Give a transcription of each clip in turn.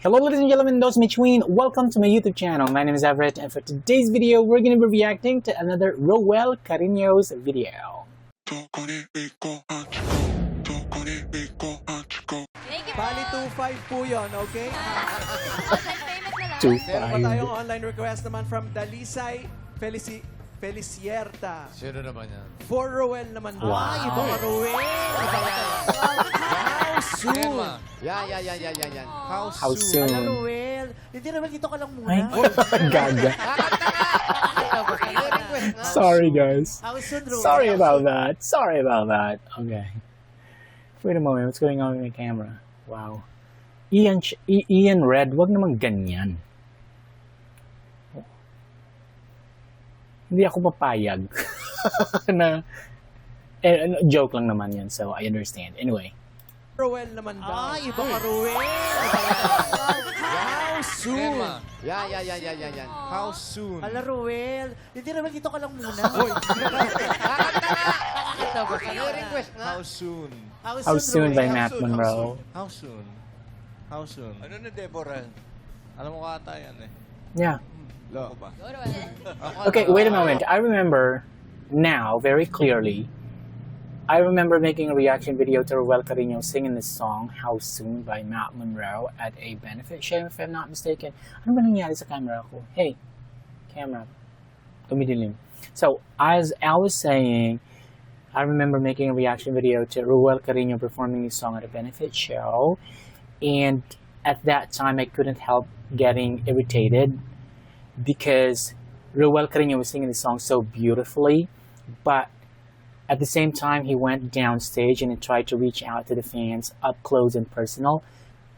Hello ladies and gentlemen, those in between, welcome to my YouTube channel. My name is Everett, and for today's video, we're going to be reacting to another Roel Carino's video. Bali 2.5 po yun, okay? 2.5. Meron pa tayong online request naman from Dalisay Felicierta. Sino naman yan? For Roel naman. Wow. Ah, ibang Roel. How soon? Yan. How soon? Ala, Roel. Hindi naman dito ka lang muna. Ay, gaga. Sorry guys. How soon, Roel? Sorry about that. Okay. Wait a moment, what's going on with my camera? Wow. Ian Red, wag naman ganyan. Hindi ako papayag na joke lang naman yan, so I understand. Anyway. Roel naman daw. Ah, ibang Roel. How soon? Yan. How soon? Ala, Roel. Hindi naman dito ka lang muna. How soon? How soon by Roel? Matt Monroe? How soon? How soon? Ano na, Deborah? Alam mo kata yan eh. Yeah. Lo. Okay, wait a moment. I remember now very clearly. I remember making a reaction video to Roel Carino singing this song, How Soon by Matt Monroe at a benefit show, if I'm not mistaken. Ano ba nangyari sa camera ko? Hey, camera. Tumidilim. So, as I was saying, I remember making a reaction video to Roel Carino performing this song at a benefit show. And at that time, I couldn't help getting irritated because Roel Carino was singing the song so beautifully, but at the same time, he went downstage and he tried to reach out to the fans up close and personal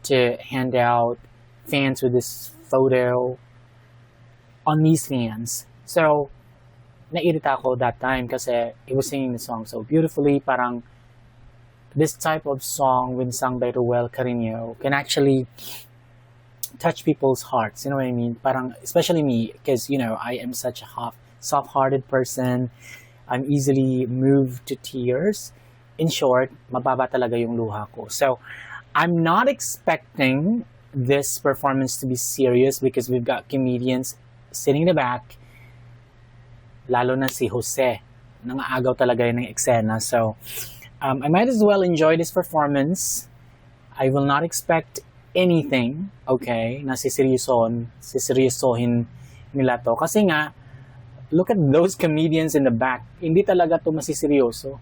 to hand out fans with this photo on these fans. So, nairita ako that time kasi he was singing the song so beautifully. Parang this type of song when sung by Roel Carino can actually touch people's hearts. You know what I mean? Parang, especially me, because, you know, I am such a soft-hearted person. I'm easily moved to tears. In short, mababa talaga yung luha ko. So, I'm not expecting this performance to be serious because we've got comedians sitting in the back, lalo na si Jose. Nangaagaw talaga yun ng eksena. So, I might as well enjoy this performance. I will not expect anything, okay, na siseryosohin nila to. Kasi nga, look at those comedians in the back. Hindi talaga to masiseryoso.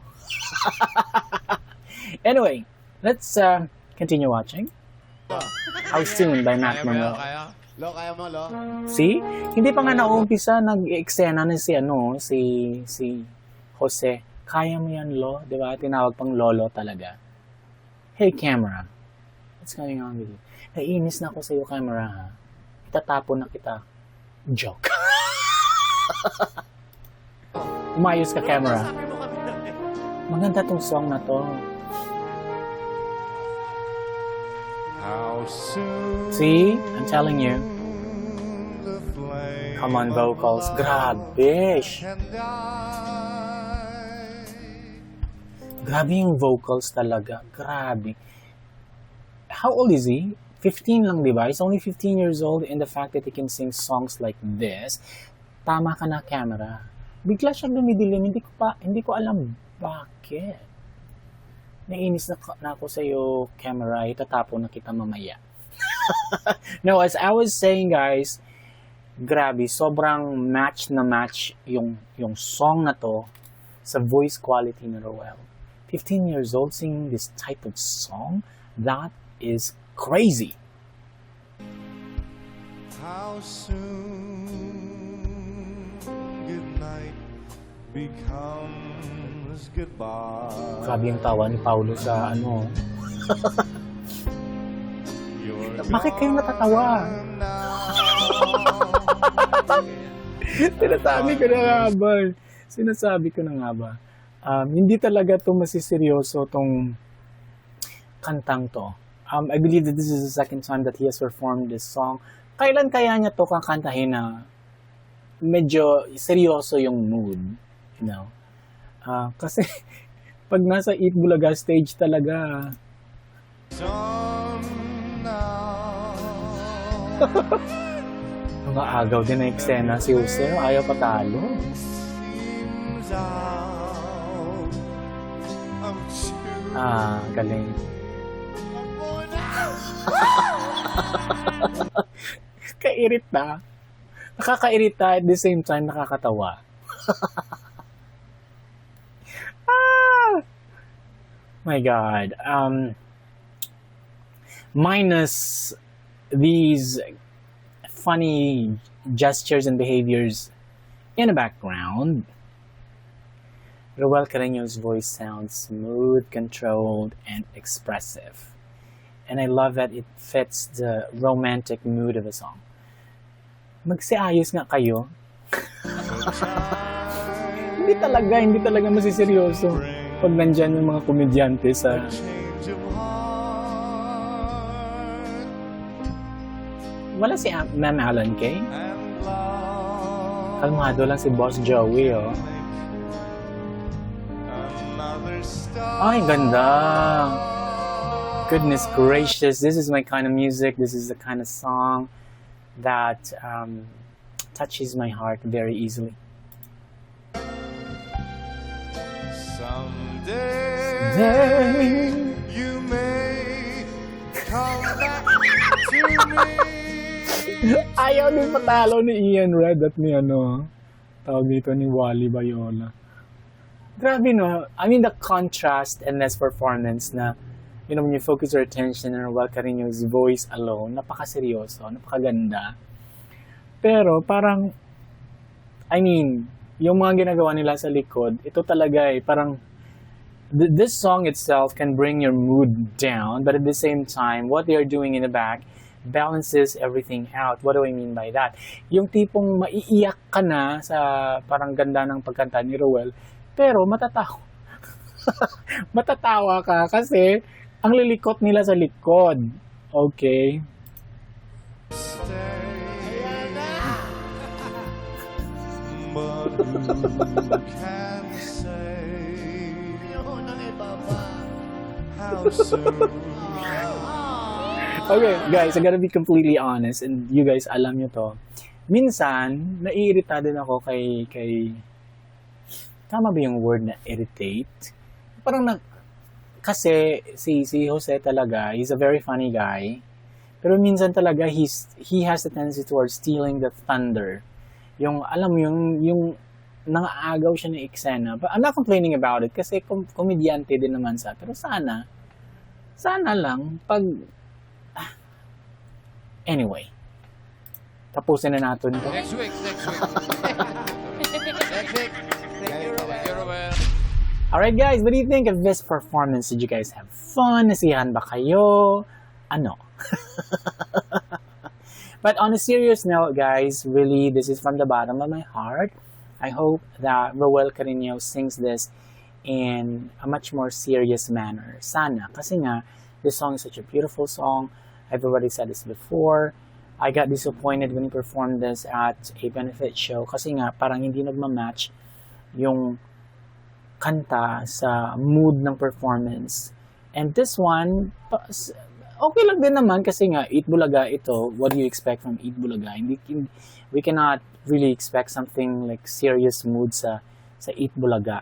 Anyway, let's continue watching. How Soon by Matt Monroe. Lo, kaya mo, Lo? See? Hindi pa nga nauumpisa, nag-eksena na si Jose. Kaya mo yan, Lo? Diba? Tinawag pang Lolo talaga. Hey, camera. What's going on with you? Naiinis na ako sa iyo, camera, ha? Itatapon na kita. Joke. Umayos ka, camera. Maganda tong song na to. How soon? See? I'm telling you. Come on, vocals. Grabe. Grabe yung vocals talaga. Grabe. How old is he? 15 lang, di ba? He's only 15 years old, and the fact that he can sing songs like this, tama ka na, camera. Bigla siyang lumidilim. Hindi ko alam bakit. Nainis na ako sa iyo, camera. Itatapon na kita mamaya. No, as I was saying, guys, grabe, sobrang match na match yung song na to sa voice quality ni Roel. 15 years old singing this type of song, that is crazy. How soon good night becomes goodbye. Grabe yung tawa ni Paulo sa ano. Bakit kayo natatawa? Sinasabi ko na nga ba? Hindi talaga to masiseryoso tong kantang to. I believe that this is the second time that he has performed this song. Kailan kaya niya to kakantahin na medyo seryoso yung mood, you know? Kasi pag nasa Eat Bulaga stage talaga, Mga agaw din na eksena si Jose, no? Ayaw patalo. Seems out of tune. Galing. Kairita. Nakakairita at the same time nakakatawa. My God. Minus these funny gestures and behaviors in the background, Roel Carreño's voice sounds smooth, controlled, and expressive. And I love that it fits the romantic mood of the song. Magsiayos nga kayo. Hindi talaga masiseryoso pag nandyan yung mga komedyante sa... Change of heart Wala si Ma'am Alan Kay. and love. Kalmado lang si Boss Joey, oh. Another star. Ay, ganda! Goodness gracious, this is my kind of music. This is the kind of song that touches my heart very easily. Someday you may come back to me. Ayaw din patalo ni Ian Red at ni tawag dito ni Wally Bayola. Grabe, no? I mean, the contrast in this performance na, when you focus your attention on Roel Carreño's voice alone, napakaseryoso, napakaganda. Pero parang, I mean, yung mga ginagawa nila sa likod, ito talaga parang, this song itself can bring your mood down, but at the same time, what they are doing in the back balances everything out. What do I mean by that? Yung tipong maiiyak ka na sa parang ganda ng pagkanta ni Roel, pero matatawa. Matatawa ka kasi ang lilikot nila sa likod. Okay? But who can say how soon? Okay, guys, I gotta be completely honest, and you guys, alam nyo to. Minsan, naiirita din ako kay tama ba yung word na irritate? Parang kasi si Jose talaga, he's a very funny guy. Pero minsan talaga, he has a tendency towards stealing the thunder. Yung, alam mo, yung nangaagaw siya ng eksena. But I'm not complaining about it kasi komedyante din naman sa. Pero sana lang, pag anyway, tapusin na natin to. Next week. Next week. Thank you, Roel. Alright guys, what do you think of this performance? Did you guys have fun? Nasiyahan ba kayo? Ano? But on a serious note, guys, really, this is from the bottom of my heart. I hope that Roel Carreño sings this in a much more serious manner. Sana. Kasi nga, this song is such a beautiful song. I've already said this before. I got disappointed when he performed this at a benefit show kasi nga parang hindi nagmamatch yung kanta sa mood ng performance. And this one, okay lang din naman kasi nga Eat Bulaga ito. What do you expect from Eat Bulaga? We cannot really expect something like serious mood sa Eat Bulaga.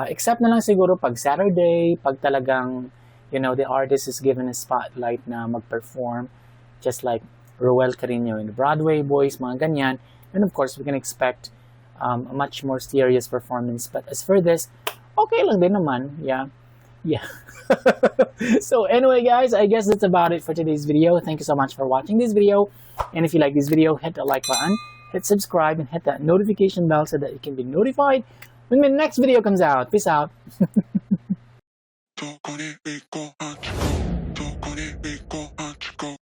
Except na lang siguro pag Saturday, pag talagang the artist is given a spotlight na mag-perform, just like Roel Carreño in the Broadway Boys, mga ganyan. And of course, we can expect a much more serious performance. But as for this, okay lang din naman. Yeah. So anyway, guys, I guess that's about it for today's video. Thank you so much for watching this video. And if you like this video, hit the like button, hit subscribe, and hit that notification bell so that you can be notified when my next video comes out. Peace out.